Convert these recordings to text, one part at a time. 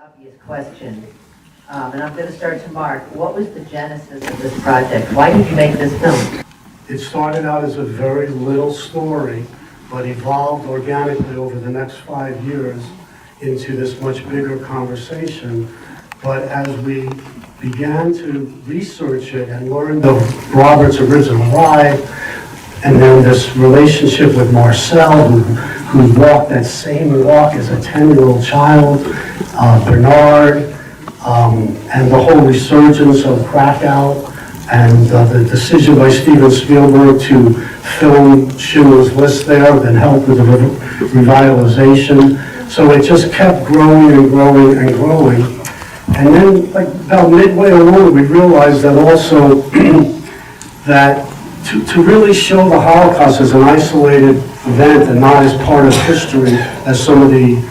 obvious question, and I'm going to start to Marc. What was the genesis of this project? Why did you make this film? It started out as a very little story, but evolved organically over the next 5 years into this much bigger conversation. But as we began to research it and learned of Robert's original life, and then this relationship with Marcel, who walked that same walk as a 10-year-old child, Bernard, and the whole resurgence of Krakow, and the decision by Steven Spielberg to film Schindler's List there, then help with the revitalization. So it just kept growing and growing and growing. And then, like about midway along, we realized that also that to really show the Holocaust as an isolated event and not as part of history, as some of the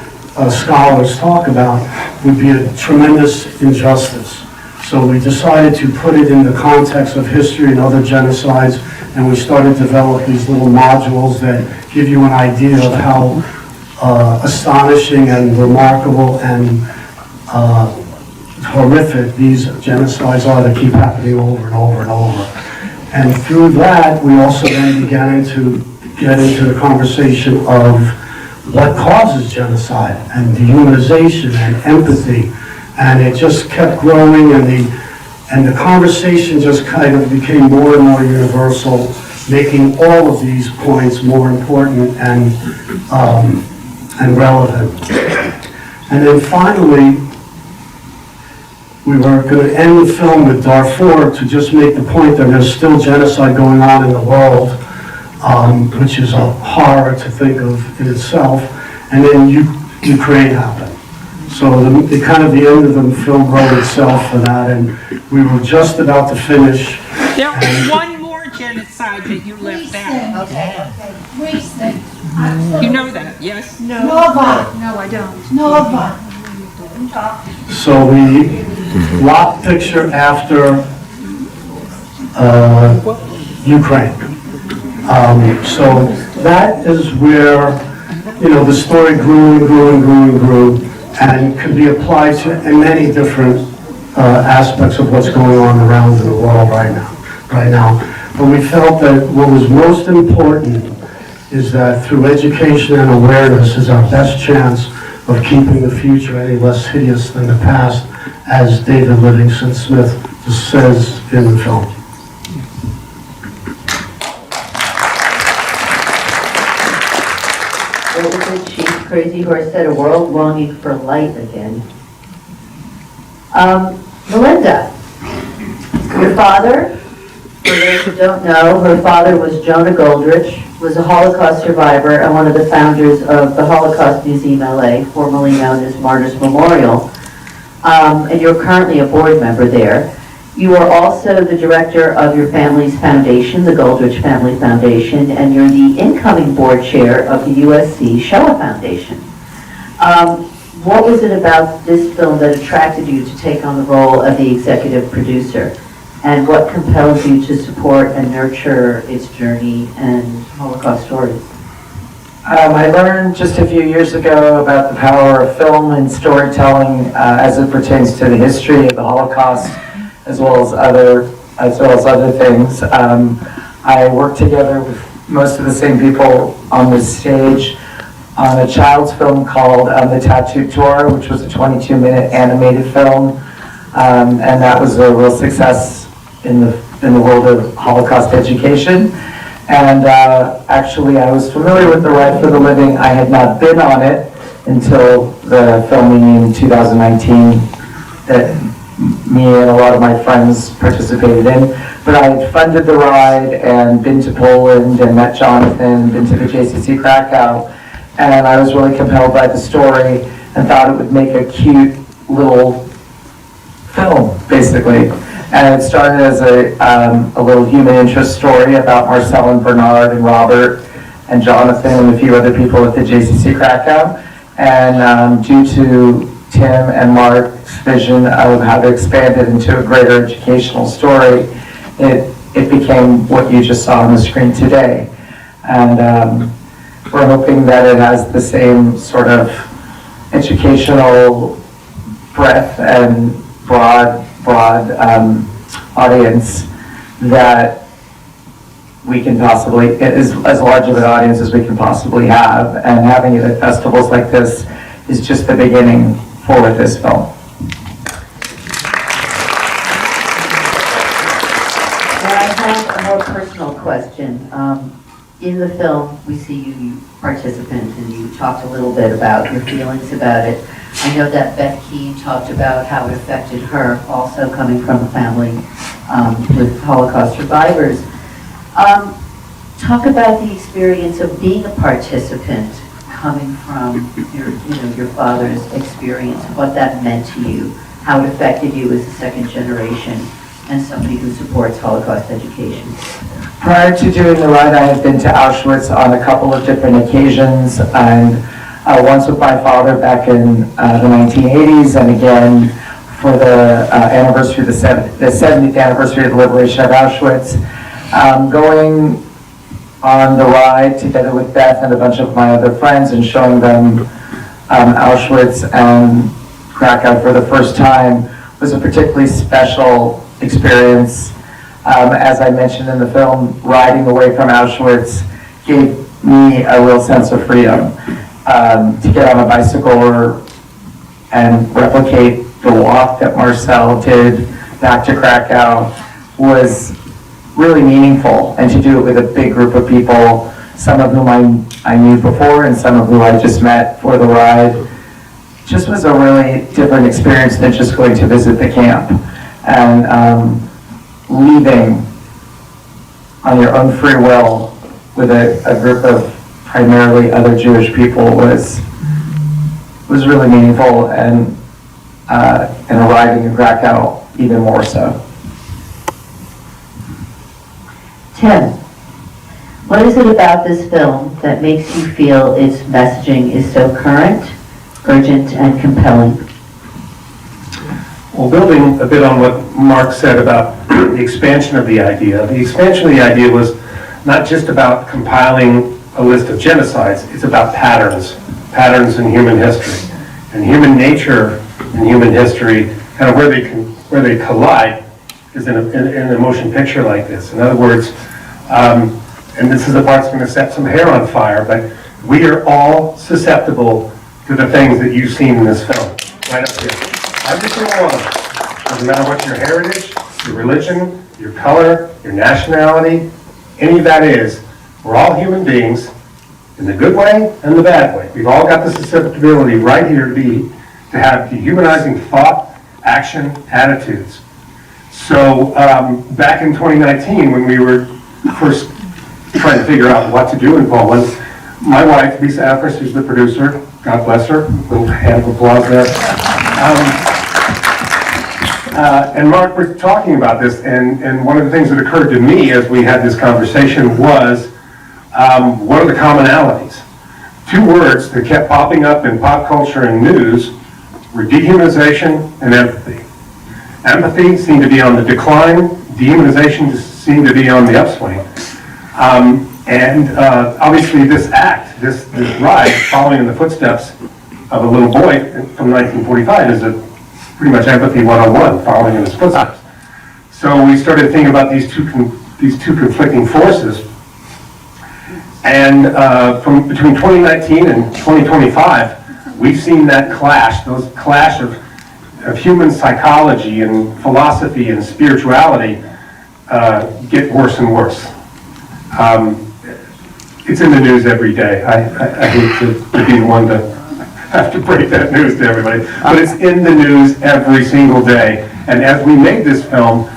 scholars talk about, would be a tremendous injustice. So we decided to put it in the context of history and other genocides, and we started to develop these little modules that give you an idea of how astonishing and remarkable and horrific these genocides are that keep happening over and over and over. And through that, we also then began to get into the conversation of what causes genocide and dehumanization and empathy. And it just kept growing, and the conversation just kind of became more and more universal, making all of these points more important and relevant. And then finally, we were going to end the film with Darfur to just make the point that there's still genocide going on in the world, which is a horror to think of in itself. And then Ukraine happened. So the kind of the end of the film wrote itself for that, and we were just about to finish. There was one more genocide that you left out. Okay. You know that, yes? Nova. No, I don't. Nova. So we locked picture after Ukraine. So that is where, the story grew and grew and grew and grew, and could be applied to many different aspects of what's going on around in the world right now. But we felt that what was most important is that through education and awareness is our best chance of keeping the future any less hideous than the past, as David Livingston Smith says in the film. What was it? She's Crazy Horse said, a world longing for light again. Melinda, your father, for those who don't know, her father was Jonah Goldrich, was a Holocaust survivor and one of the founders of the Holocaust Museum LA, formerly known as Martyrs Memorial. And you're currently a board member there. You are also the director of your family's foundation, the Goldrich Family Foundation, and you're the incoming board chair of the USC Shoah Foundation. What was it about this film that attracted you to take on the role of the executive producer? And what compels you to support and nurture its journey and Holocaust stories? I learned just a few years ago about the power of film and storytelling as it pertains to the history of the Holocaust, as well as other things. I worked together with most of the same people on this stage on a child's film called The Tattooed Torah, which was a 22-minute animated film, and that was a real success in the world of Holocaust education. And actually, I was familiar with the Ride for the Living. I had not been on it until the filming in 2019 that me and a lot of my friends participated in. But I had funded the ride and been to Poland and met Jonathan, been to the JCC Krakow, and I was really compelled by the story and thought it would make a cute little film, basically. And it started as a little human interest story about Marcel and Bernard and Robert and Jonathan and a few other people at the JCC Krakow. And due to Tim and Marc's vision of how to expand it into a greater educational story, it became what you just saw on the screen today. And we're hoping that it has the same sort of educational breadth and broad audience that we can possibly, as large of an audience as we can possibly have, and having it at festivals like this is just the beginning for this film. Now, I have a more personal question. In the film, we see you participant, and you talked a little bit about your feelings about it. I know that Beth Keane talked about how it affected her, also coming from a family with Holocaust survivors. Talk about the experience of being a participant, coming from your father's experience, what that meant to you, how it affected you as a second generation and somebody who supports Holocaust education. Prior to doing the ride, I had been to Auschwitz on a couple of different occasions, and once with my father back in the 1980s, and again for the anniversary, the 70th anniversary of the liberation of Auschwitz. Going on the ride together with Beth and a bunch of my other friends and showing them Auschwitz and Krakow for the first time was a particularly special experience. As I mentioned in the film, riding away from Auschwitz gave me a real sense of freedom. To get on a bicycle and replicate the walk that Marcel did back to Krakow was really meaningful, and to do it with a big group of people, some of whom I knew before and some of whom I just met for the ride, just was a really different experience than just going to visit the camp. And leaving on your own free will with a group of primarily other Jewish people was really meaningful, and arriving in Krakow even more so. Tim, what is it about this film that makes you feel its messaging is so current, urgent, and compelling? Well, building a bit on what Marc said about the expansion of the idea was not just about compiling a list of genocides, it's about patterns in human history. And human nature and human history, kind of where they collide, is in a motion picture like this. In other words, and this is the part that's going to set some hair on fire, but we are all susceptible to the things that you've seen in this film, right up here. Every single one of them. Doesn't matter what your heritage, your religion, your color, your nationality, any of that is, we're all human beings in the good way and the bad way. We've all got the susceptibility right here to have dehumanizing thought, action, attitudes. So back in 2019, when we were first trying to figure out what to do in Poland, my wife, Lisa Afris, who's the producer, God bless her, a little hand of applause there, and Marc were talking about this, and one of the things that occurred to me as we had this conversation was, what are the commonalities? Two words that kept popping up in pop culture and news were dehumanization and empathy. Empathy seemed to be on the decline, dehumanization seemed to be on the upswing. Obviously this ride, following in the footsteps of a little boy from 1945, is pretty much empathy 101, following in his footsteps. So we started thinking about these two conflicting forces. And from between 2019 and 2025, we've seen that clash, those clash of human psychology and philosophy and spirituality get worse and worse. It's in the news every day. I hate to be the one to have to break that news to everybody, but it's in the news every single day. And as we made this film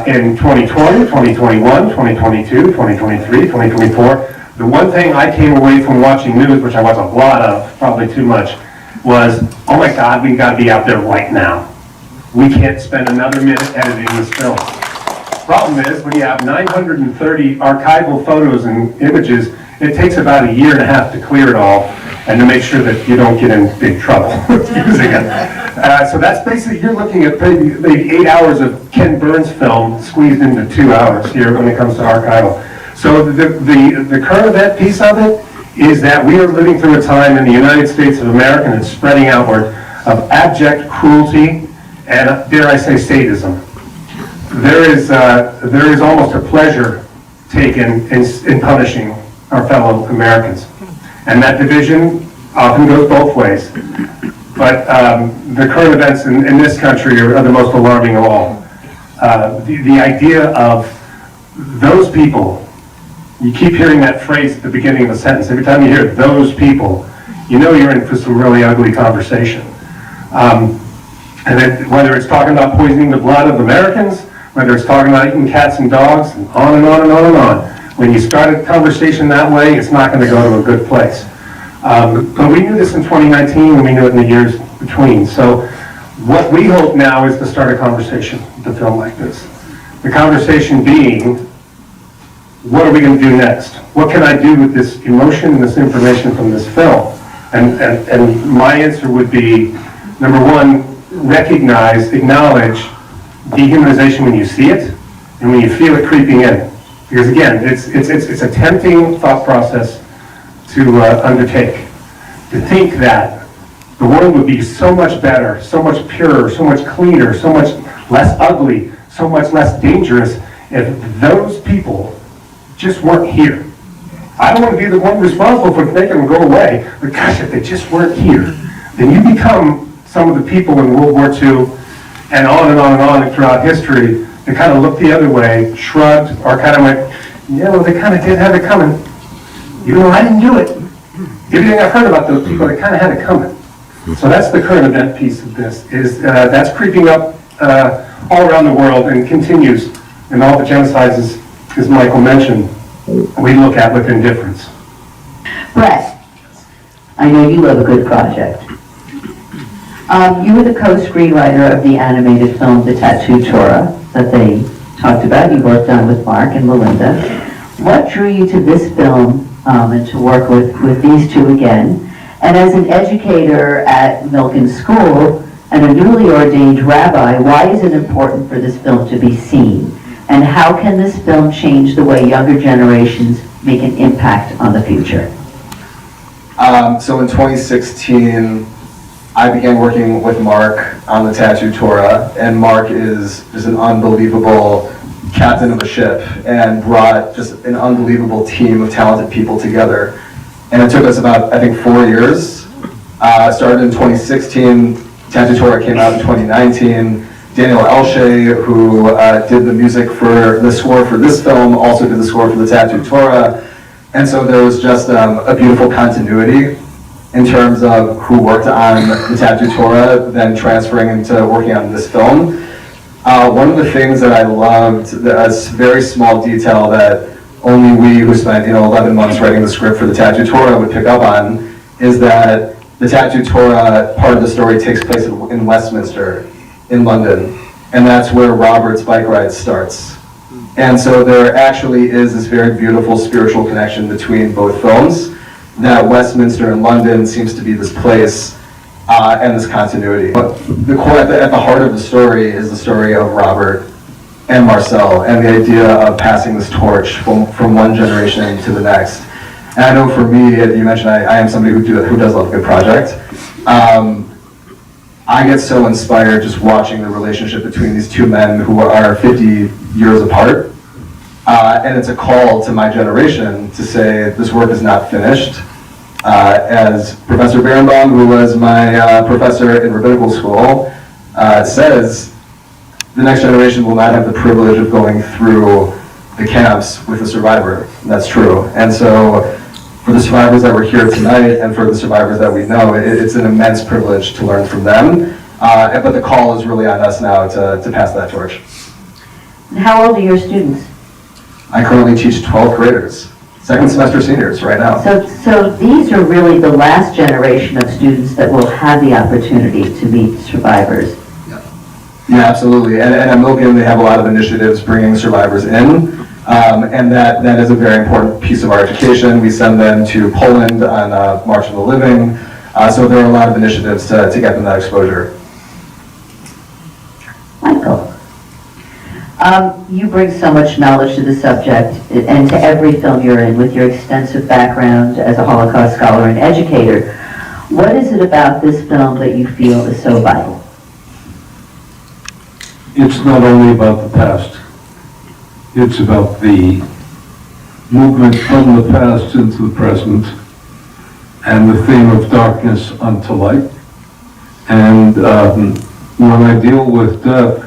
in 2020, 2021, 2022, 2023, 2024, the one thing I came away from watching news, which I watch a lot of, probably too much, was, oh my God, we got to be out there right now. We can't spend another minute editing this film. Problem is, when you have 930 archival photos and images, it takes about a year and a half to clear it all and to make sure that you don't get in big trouble using it. So that's basically, you're looking at maybe 8 hours of Ken Burns film squeezed into 2 hours here when it comes to archival. So the current event piece of it is that we are living through a time in the United States of America, and it's spreading outward, of abject cruelty and, dare I say, sadism. There is almost a pleasure taken in punishing our fellow Americans. And that division often goes both ways. But the current events in this country are the most alarming of all. The idea of those people, you keep hearing that phrase at the beginning of a sentence. Every time you hear those people, you know you're in for some really ugly conversation. And then, whether it's talking about poisoning the blood of Americans, whether it's talking about eating cats and dogs, and on and on and on and on. When you start a conversation that way, it's not going to go to a good place. But we knew this in 2019, and we knew it in the years between. So what we hope now is to start a conversation with a film like this. The conversation being, what are we going to do next? What can I do with this emotion and this information from this film? And my answer would be, number one, recognize, acknowledge dehumanization when you see it and when you feel it creeping in. Because again, it's a tempting thought process to undertake. To think that the world would be so much better, so much purer, so much cleaner, so much less ugly, so much less dangerous if those people just weren't here. I don't want to be the one responsible for making them go away, but gosh, if they just weren't here, then you become some of the people in World War II and on and on and on and throughout history that kind of looked the other way, shrugged, or kind of went, yeah, well, they kind of did have it coming. Even though I didn't do it. Everything I've heard about those people, they kind of had it coming. So that's the current event piece of this, is that's creeping up all around the world and continues in all the genocides, as Michael mentioned, we look at with indifference. Brett, I know you love a good project. You were the co-screenwriter of the animated film The Tattoo Torah that they talked about. You worked on with Marc and Melinda. What drew you to this film and to work with these two again? And as an educator at Milken School and a newly ordained rabbi, why is it important for this film to be seen? And how can this film change the way younger generations make an impact on the future? So in 2016, I began working with Marc on the Tattoo Torah, and Marc is just an unbelievable captain of a ship and brought just an unbelievable team of talented people together. And it took us about, I think, 4 years. Started in 2016, Tattoo Torah came out in 2019. Daniel Elshay, who did the music for the score for this film, also did the score for the Tattoo Torah. And so there was just a beautiful continuity in terms of who worked on the Tattoo Torah, then transferring into working on this film. One of the things that I loved, a very small detail that only we who spent 11 months writing the script for the Tattoo Torah would pick up on, is that the Tattoo Torah part of the story takes place in Westminster, in London, and that's where Robert's bike ride starts. And so there actually is this very beautiful spiritual connection between both films, that Westminster and London seems to be this place and this continuity. But at the heart of the story is the story of Robert and Marcel, and the idea of passing this torch from one generation to the next. And I know for me, you mentioned I am somebody who does love a good project. I get so inspired just watching the relationship between these two men who are 50 years apart. And it's a call to my generation to say this work is not finished. As Professor Berenbaum, who was my professor in rabbinical school, says, the next generation will not have the privilege of going through the camps with a survivor. And that's true. And so for the survivors that were here tonight and for the survivors that we know, it's an immense privilege to learn from them. But the call is really on us now to pass that torch. And how old are your students? I currently teach 12th graders, second semester seniors right now. So these are really the last generation of students that will have the opportunity to meet survivors. Yeah, absolutely. And at Milken, they have a lot of initiatives bringing survivors in. And that is a very important piece of our education. We send them to Poland on March of the Living. So there are a lot of initiatives to get them that exposure. Michael, you bring so much knowledge to the subject and to every film you're in with your extensive background as a Holocaust scholar and educator. What is it about this film that you feel is so vital? It's not only about the past. It's about the movement from the past into the present and the theme of darkness unto light. And when I deal with death,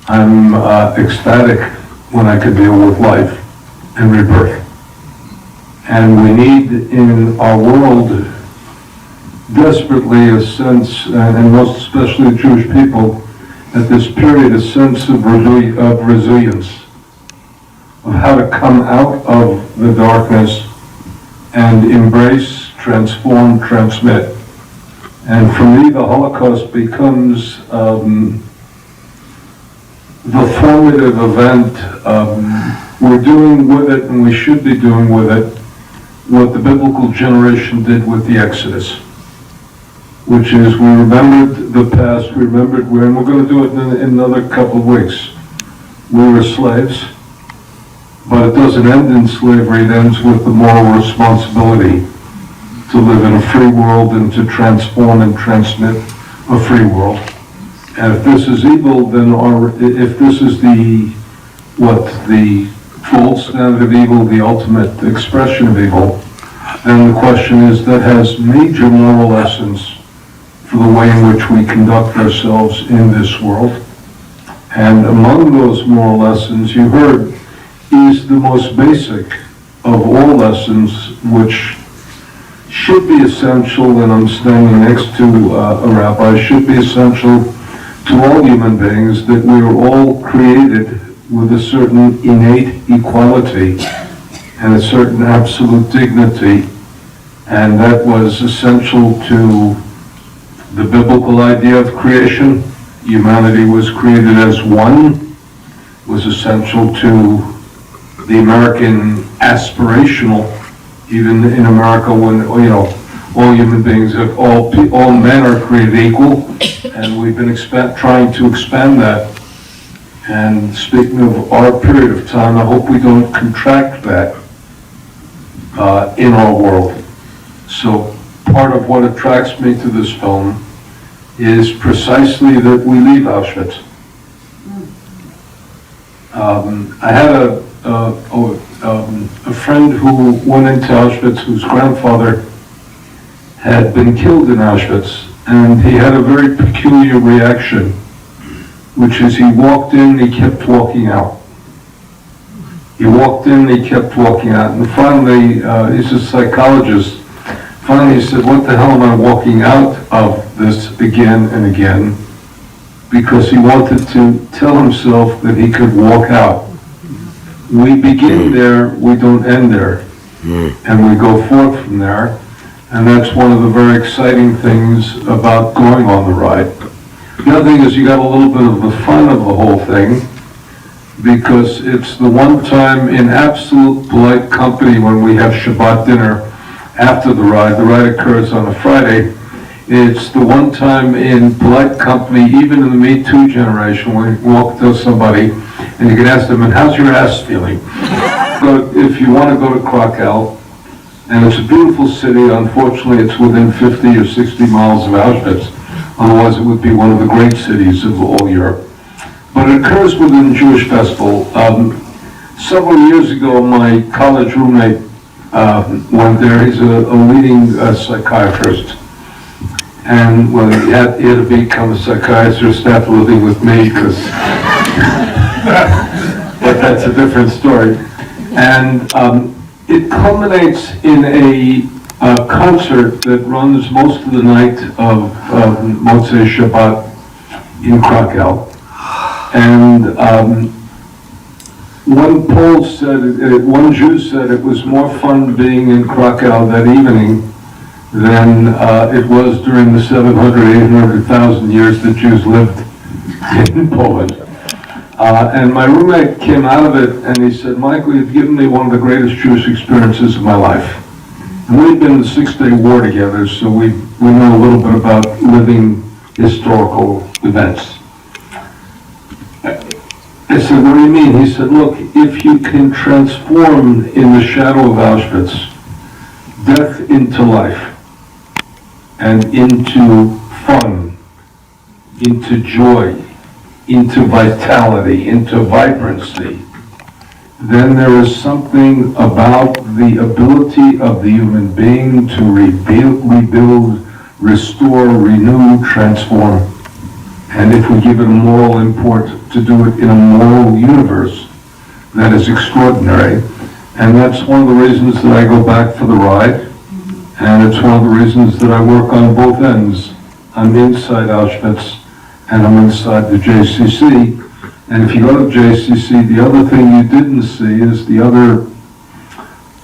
I'm ecstatic when I can deal with life and rebirth. And we need in our world desperately a sense, and most especially Jewish people, at this period, a sense of resilience, of how to come out of the darkness and embrace, transform, transmit. And for me, the Holocaust becomes the formative event. We're doing with it, and we should be doing with it, what the biblical generation did with the Exodus, which is we remembered the past, we remembered where, and we're going to do it in another couple of weeks. We were slaves, but it doesn't end in slavery, it ends with the moral responsibility to live in a free world and to transform and transmit a free world. And if this is evil, then if this is the gold standard of evil, the ultimate expression of evil, then the question is that has major moral lessons for the way in which we conduct ourselves in this world. And among those moral lessons, you heard, is the most basic of all lessons, which should be essential, and I'm standing next to a rabbi, should be essential to all human beings, that we are all created with a certain innate equality and a certain absolute dignity, and that was essential to the biblical idea of creation. Humanity was created as one, was essential to the American aspirational, even in America when, all human beings, all men are created equal, and we've been trying to expand that. And speaking of our period of time, I hope we don't contract that in our world. So part of what attracts me to this film is precisely that we leave Auschwitz. I had a friend who went into Auschwitz, whose grandfather had been killed in Auschwitz, and he had a very peculiar reaction, which is he walked in, he kept walking out. He walked in, he kept walking out, and finally, he's a psychologist, finally he said, what the hell am I walking out of this again and again? Because he wanted to tell himself that he could walk out. We begin there, we don't end there, and we go forth from there, and that's one of the very exciting things about going on the ride. The other thing is you got a little bit of the fun of the whole thing, because it's the one time in absolute polite company when we have Shabbat dinner after the ride occurs on a Friday. It's the one time in polite company, even in the Me Too generation, when you walk to somebody and you can ask them, and how's your ass feeling? If you want to go to Krakow, and it's a beautiful city, unfortunately it's within 50 or 60 miles of Auschwitz, otherwise it would be one of the great cities of all Europe. But it occurs within the Jewish festival. Several years ago, my college roommate went there. He's a leading psychiatrist. And well, he had to become a psychiatrist after living with me, because but that's a different story. And it culminates in a concert that runs most of the night of Motzei Shabbat in Krakow. And one Jew said it was more fun being in Krakow that evening than it was during the 800,000 years that Jews lived in Poland. And my roommate came out of it and he said, Michael, you've given me one of the greatest Jewish experiences of my life. And we'd been in the 6-Day War together, so we know a little bit about living historical events. I said, what do you mean? He said, look, if you can transform in the shadow of Auschwitz death into life, and into fun, into joy, into vitality, into vibrancy, then there is something about the ability of the human being to rebuild, restore, renew, transform. And if we give it a moral import, to do it in a moral universe, that is extraordinary. And that's one of the reasons that I go back for the ride. And it's one of the reasons that I work on both ends. I'm inside Auschwitz and I'm inside the JCC. And if you go to JCC, the other thing you didn't see is the other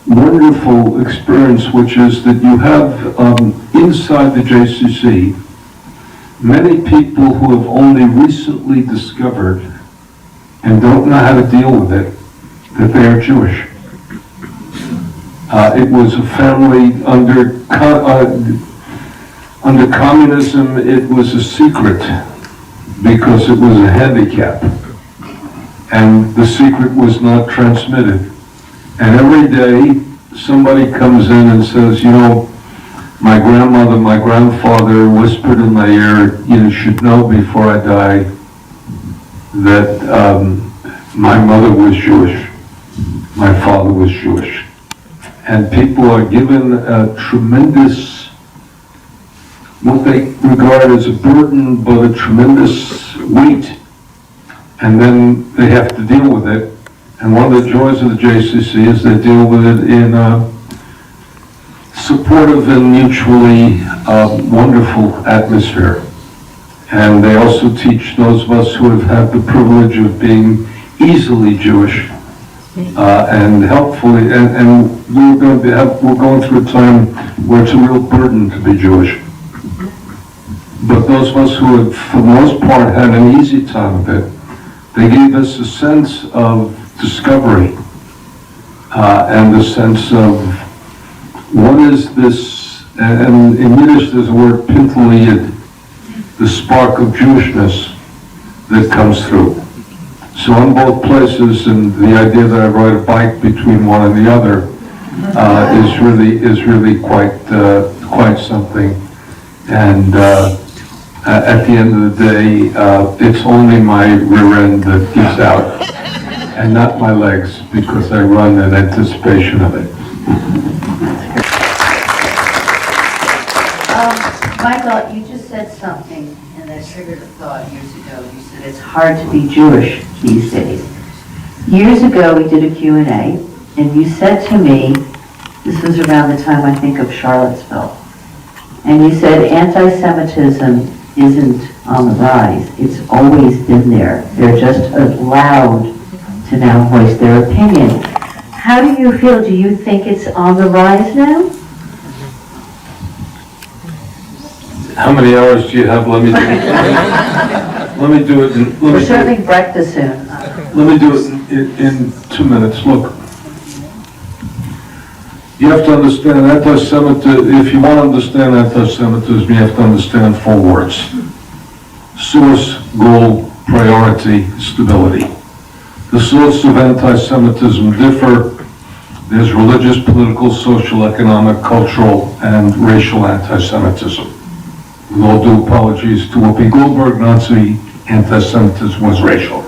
wonderful experience, which is that you have inside the JCC many people who have only recently discovered and don't know how to deal with it, that they are Jewish. It was a family under communism. It was a secret because it was a handicap, and the secret was not transmitted. And every day somebody comes in and says, you know, my grandmother, my grandfather whispered in my ear, you should know before I die that my mother was Jewish, my father was Jewish. And people are given a tremendous, what they regard as a burden, but a tremendous weight. And then they have to deal with it. And one of the joys of the JCC is they deal with it in a supportive and mutually wonderful atmosphere. And they also teach those of us who have had the privilege of being easily Jewish and helpfully, and we're going through a time where it's a real burden to be Jewish. But those of us who have, for the most part, had an easy time of it, they gave us a sense of discovery and a sense of what is this, and in Yiddish there's a word, pinteliyid, the spark of Jewishness that comes through. So in both places, and the idea that I ride a bike between one and the other is really quite something. And at the end of the day, it's only my rear end that gives out, and not my legs, because I run in anticipation of it. Michael, you just said something, and that triggered a thought years ago. You said it's hard to be Jewish these days. Years ago, we did a Q&A, and you said to me, this was around the time I think of Charlottesville, and you said anti-Semitism isn't on the rise. It's always been there. They're just allowed to now voice their opinion. How do you feel? Do you think it's on the rise now? How many hours do you have? Let me do it. We're serving breakfast soon. Let me do it in 2 minutes. Look, you have to understand anti-Semitism. If you want to understand anti-Semitism, you have to understand 4 words: source, goal, priority, stability. The source of anti-Semitism differ. There's religious, political, social, economic, cultural, and racial anti-Semitism. With all due apologies to Whoopi Goldberg, Nazi anti-Semitism was racial.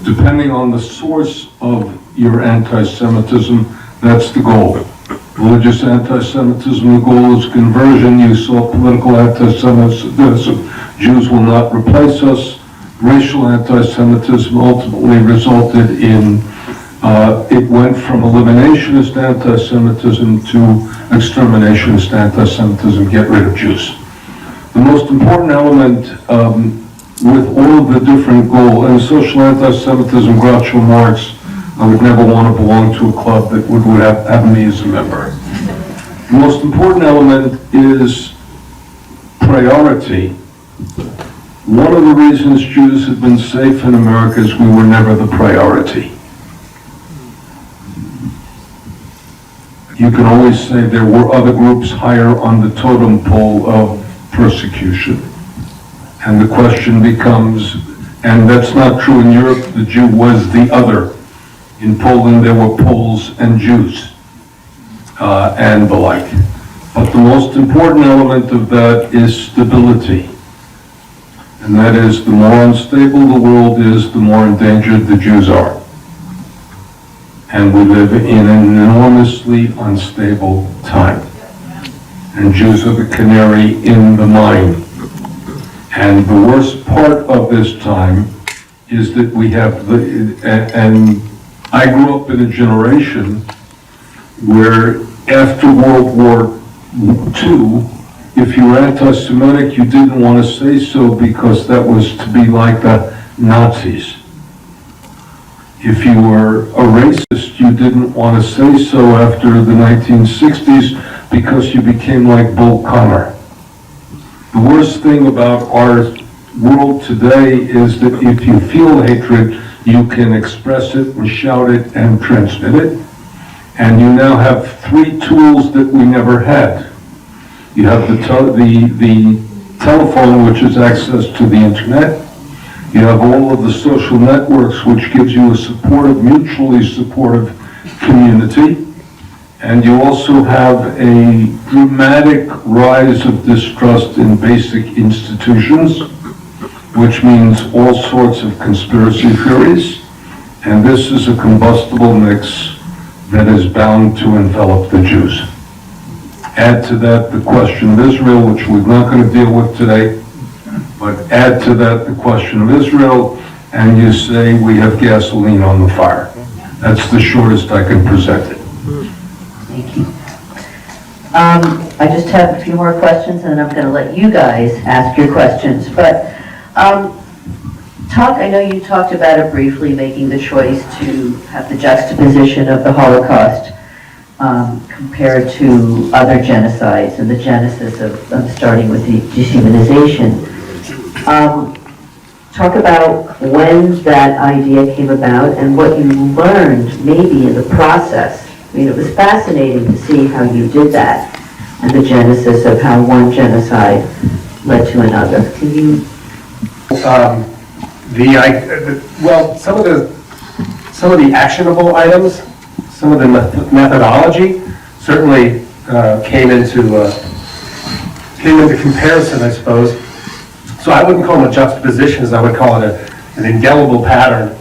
Depending on the source of your anti-Semitism, that's the goal. Religious anti-Semitism, the goal is conversion. You saw political anti-Semitism, Jews will not replace us. Racial anti-Semitism ultimately resulted in, it went from eliminationist anti-Semitism to exterminationist anti-Semitism, get rid of Jews. The most important element with all of the different goals, and social anti-Semitism, Groucho Marx, I would never want to belong to a club that would have me as a member. The most important element is priority. One of the reasons Jews have been safe in America is we were never the priority. You can always say there were other groups higher on the totem pole of persecution. And the question becomes, and that's not true in Europe, the Jew was the other. In Poland there were Poles and Jews, and the like. But the most important element of that is stability. And that is, the more unstable the world is, the more endangered the Jews are. And we live in an enormously unstable time. And Jews are the canary in the mine. And the worst part of this time is that we have and I grew up in a generation where after World War II, if you were anti-Semitic, you didn't want to say so because that was to be like the Nazis. If you were a racist, you didn't want to say so after the 1960s because you became like Bull Connor. The worst thing about our world today is that if you feel hatred, you can express it and shout it and transmit it. And you now have three tools that we never had. You have the telephone, which is access to the internet. You have all of the social networks, which gives you a supportive, mutually supportive community. And you also have a dramatic rise of distrust in basic institutions, which means all sorts of conspiracy theories. And this is a combustible mix that is bound to envelop the Jews. Add to that the question of Israel, which we're not going to deal with today, but add to that the question of Israel, and you say we have gasoline on the fire. That's the shortest I can present it. Thank you. I just have a few more questions, and then I'm going to let you guys ask your questions. But I know you talked about it briefly, making the choice to have the juxtaposition of the Holocaust compared to other genocides and the genesis of starting with the dehumanization. Talk about when that idea came about and what you learned maybe in the process. I mean, it was fascinating to see how you did that and the genesis of how one genocide led to another. Can you? Well, some of the actionable items, some of the methodology certainly came into comparison, I suppose. So I wouldn't call them a juxtaposition, as I would call it an indelible pattern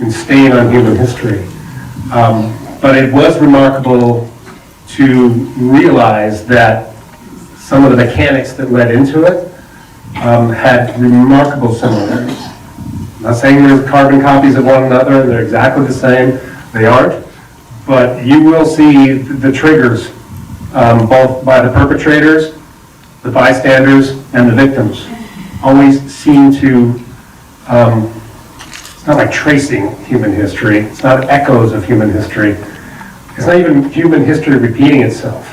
and stain on human history. But it was remarkable to realize that some of the mechanics that led into it had remarkable similarities. I'm not saying they're carbon copies of one another, they're exactly the same, they aren't, but you will see the triggers, both by the perpetrators, the bystanders, and the victims, always seem to, it's not like tracing human history, it's not echoes of human history, it's not even human history repeating itself,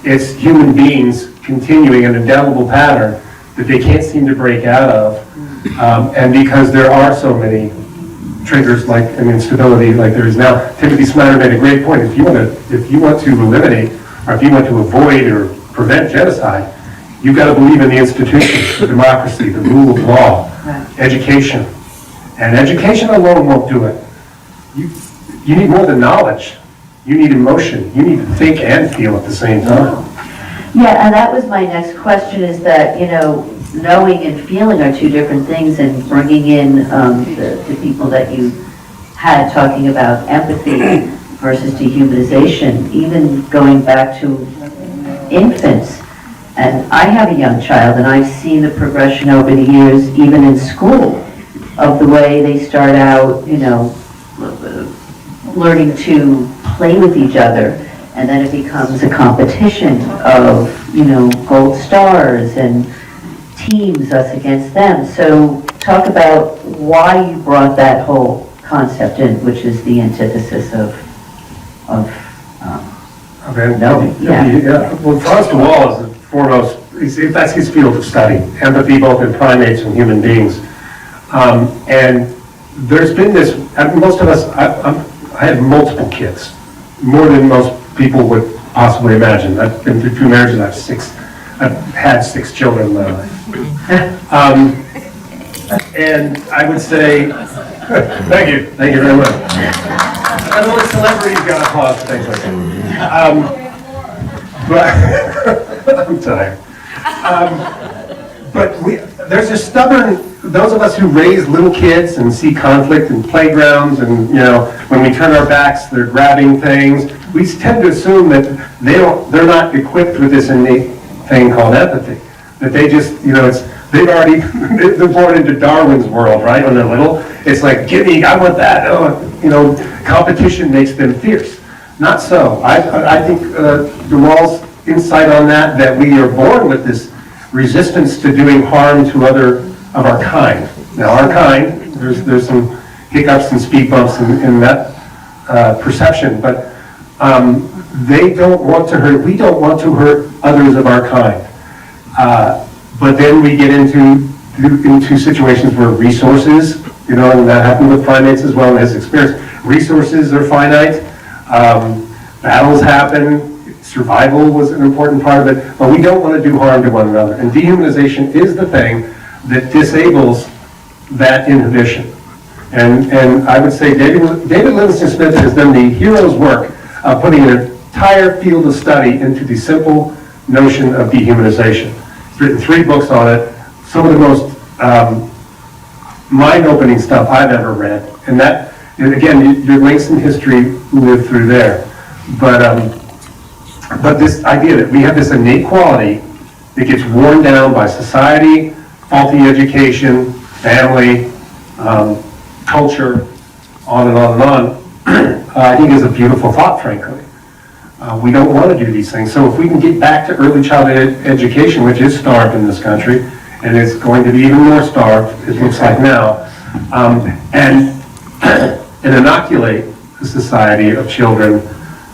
it's human beings continuing an indelible pattern that they can't seem to break out of. And because there are so many triggers like an instability like there is now, Timothy Snyder made a great point. If you want to eliminate, or if you want to avoid or prevent genocide, you've got to believe in the institutions, the democracy, the rule of law, education. And education alone won't do it. You need more than knowledge. You need emotion. You need to think and feel at the same time. Yeah, and that was my next question, is that, knowing and feeling are two different things, and bringing in the people that you had talking about empathy versus dehumanization, even going back to infants. And I have a young child, and I've seen the progression over the years, even in school, of the way they start out, learning to play with each other, and then it becomes a competition of, gold stars and teams, us against them. So talk about why you brought that whole concept in, which is the antithesis of knowing. Yeah. Well, Franz de Waal is the foremost, that's his field of study, empathy both in primates and human beings. And there's been this, most of us, I have multiple kids, more than most people would possibly imagine. I've been through 2 marriages, I've had 6 children in my life. And I would say, thank you very much. And only celebrities got applause for things like that. But, I'm tired. But there's a stubborn, those of us who raise little kids and see conflict in playgrounds and, when we turn our backs, they're grabbing things. We tend to assume that they're not equipped with this innate thing called empathy. That they just, they're born into Darwin's world, right? When they're little, it's like, give me, I want that. Oh, competition makes them fierce. Not so. I think DeWall's insight on that we are born with this resistance to doing harm to other of our kind. Now, our kind, there's some hiccups and speed bumps in that perception, but they don't want to hurt, we don't want to hurt others of our kind. But then we get into situations where resources, and that happened with primates as well in his experience, resources are finite, battles happen, survival was an important part of it, but we don't want to do harm to one another. And dehumanization is the thing that disables that inhibition. And I would say David Livingston Smith has done the hero's work of putting an entire field of study into the simple notion of dehumanization. He's written 3 books on it, some of the most mind-opening stuff I've ever read. And that, and again, your links in history live through there. But this idea that we have this innate quality that gets worn down by society, faulty education, family, culture, on and on and on, I think is a beautiful thought, frankly. We don't want to do these things. So if we can get back to early childhood education, which is starved in this country, and it's going to be even more starved, it looks like now, and inoculate the society of children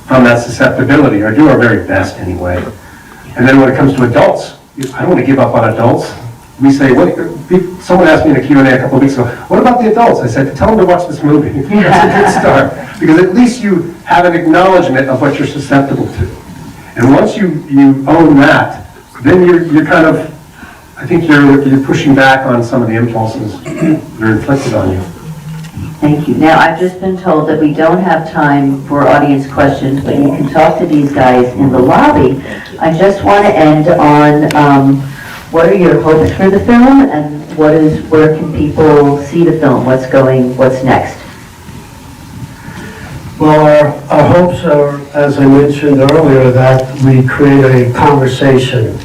from that susceptibility, or do our very best anyway. And then when it comes to adults, I don't want to give up on adults. We say, someone asked me in a Q&A a couple of weeks ago, what about the adults? I said, tell them to watch this movie. That's a good start. Because at least you have an acknowledgement of what you're susceptible to. And once you own that, then you're kind of, I think you're pushing back on some of the impulses that are inflicted on you. Thank you. Now, I've just been told that we don't have time for audience questions, but you can talk to these guys in the lobby. I just want to end on what are your hopes for the film, and where can people see the film? What's next? Well, our hopes are, as I mentioned earlier, that we create a conversation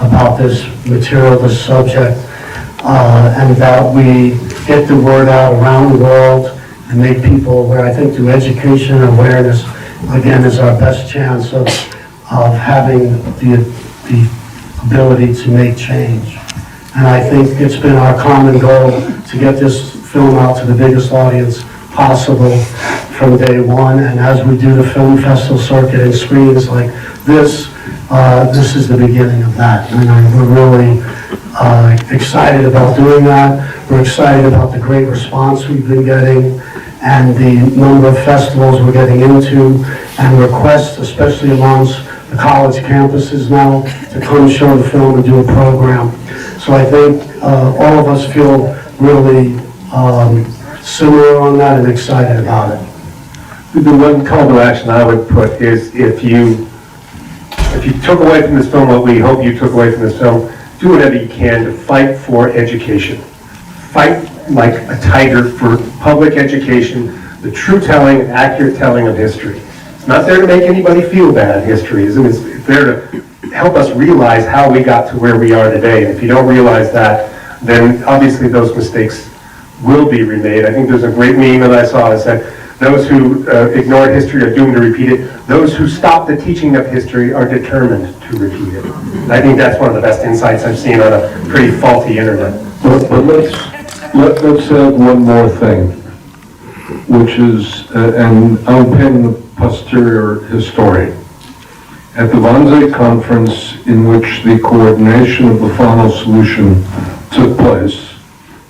about this material, this subject, and that we get the word out around the world and make people aware. I think through education and awareness, again, is our best chance of having the ability to make change. And I think it's been our common goal to get this film out to the biggest audience possible from day one. And as we do the film festival circuit and screens like this, this is the beginning of that. And we're really excited about doing that. We're excited about the great response we've been getting and the number of festivals we're getting into and requests, especially amongst the college campuses now, to come show the film and do a program. So I think all of us feel really similar on that and excited about it. The one call to action I would put is if you took away from this film what we hope you took away from this film, do whatever you can to fight for education. Fight like a tiger for public education, the true telling, accurate telling of history. It's not there to make anybody feel bad, history isn't. It's there to help us realize how we got to where we are today. And if you don't realize that, then obviously those mistakes will be remade. I think there's a great meme that I saw that said, those who ignore history are doomed to repeat it. Those who stop the teaching of history are determined to repeat it. And I think that's one of the best insights I've seen on a pretty faulty internet. But let's add one more thing, which is, and I'm being the posterior historian. At the Wannsee conference, in which the coordination of the final solution took place,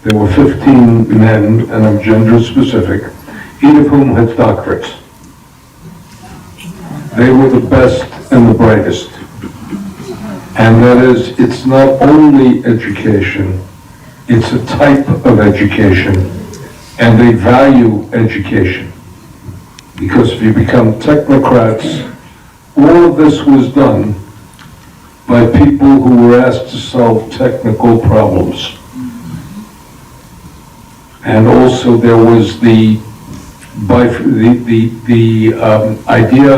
there were 15 men, and I'm gender specific, each of whom had doctorates. They were the best and the brightest. And that is, it's not only education, it's a type of education, and they value education. Because if you become technocrats, all of this was done by people who were asked to solve technical problems. And also there was the idea,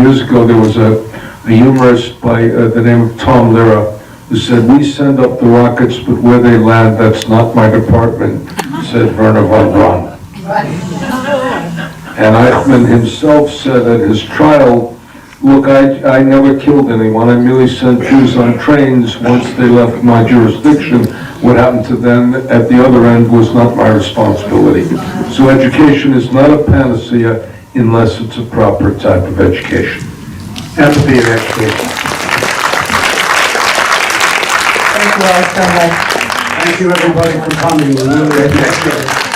years ago there was a humorist by the name of Tom Lehrer who said, "We send up the rockets, but where they land, that's not my department," said Werner von Braun. And Eichmann himself said at his trial, "Look, I never killed anyone. I merely sent Jews on trains once they left my jurisdiction. What happened to them at the other end was not my responsibility." So education is not a panacea unless it's a proper type of education. Empathy and education. Thank you all so much. Thank you, everybody, for coming. We really appreciate it.